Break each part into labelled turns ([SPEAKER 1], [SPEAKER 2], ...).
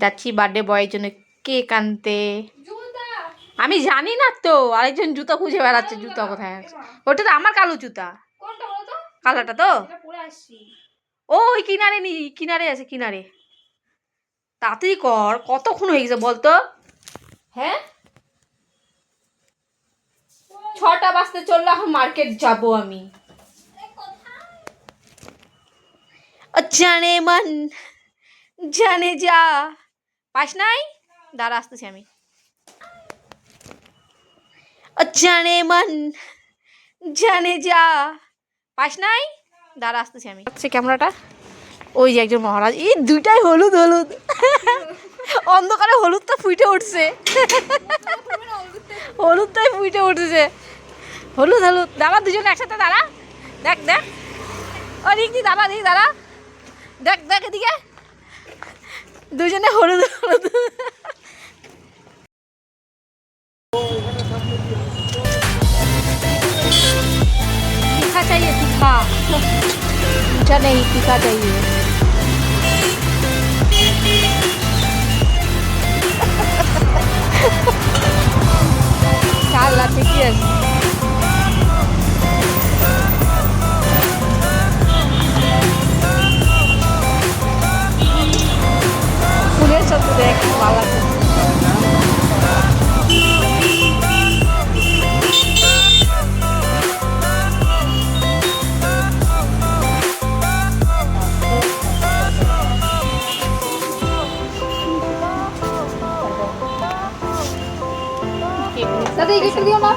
[SPEAKER 1] যাচ্ছি বার্থডে বয়ের জন্য কেক আনতে। আমি জানি না তো, আরেকজন জুতো খুঁজে বেড়াচ্ছে। জুতো কোথায় আছে? ওটা তো আমার কালো জুতা। কালোটা তো ও ওই কিনারে কিনারে আছে, কিনারে। তাড়াতাড়ি কর, কতক্ষণ হয়ে গেছে বলতো? হ্যাঁ 6টা বাজতে চললো, এখন মার্কেট যাব আমি। জানে মন জানে যা। পাস নাই? দাঁড়া আসতেছি আমি। জানে মন জানে যা। পাস নাই? দাঁড়া আসতেছি আমি। হচ্ছে ক্যামেরাটা। ওই যে একজন মহারাজ, এই দুইটাই হলুদ হলুদ। অন্ধকারে হলুদটা ফুটে উঠছে। হলুদটাই ফুটে উঠছে। হলুদ হলুদ। দাঁড়া, দুজনে একসাথে দাঁড়া। দেখ দেখ, ও রিক্তি দাঁড়া, দিক দাঁড়া। দেখ দেখ এদিকে, দুজনে হলুদ হলুদ। तीखा चाहिए, तीखा। मीठा नहीं, तीखा चाहिए। শালা ঠিকই আছে। ফুলের সাথে দেখ ভালো লাগে। দাদা এই কেকটা দিও না।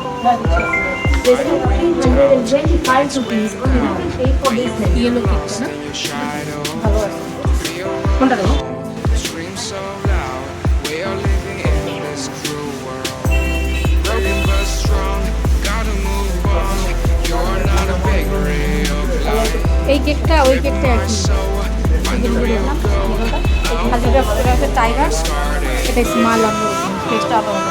[SPEAKER 1] ইয়েলো কেকটা না ভালো আছে। কোনটা দেবো? এই কেকটা ওই কেকটা একই। এটা হচ্ছে টাইগার, এটা স্মল আলাদা, টেস্টটা আলাদা।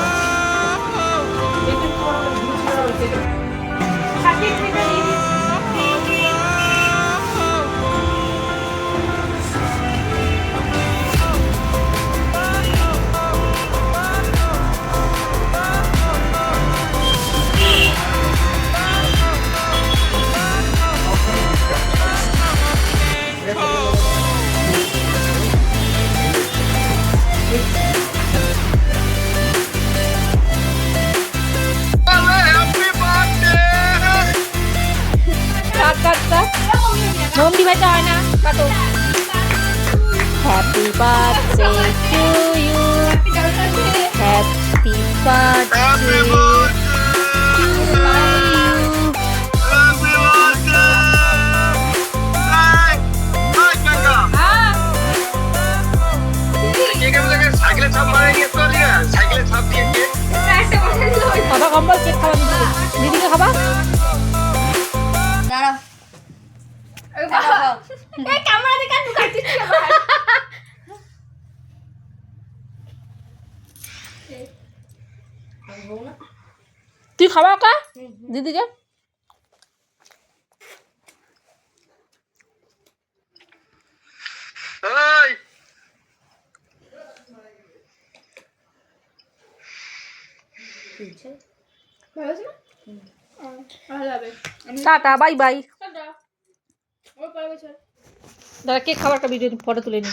[SPEAKER 1] মোম দিবাইতে হয় না, কাটো। Happy birthday to you, happy birthday to কথা কম্বল। কেক খাওয়া দিদিকে খাবা। তুই খাওয়া কা দিদিকে। Tata bye bye. দাদা কেক খাবার একটা ভিডিও ফটো তুলে নি।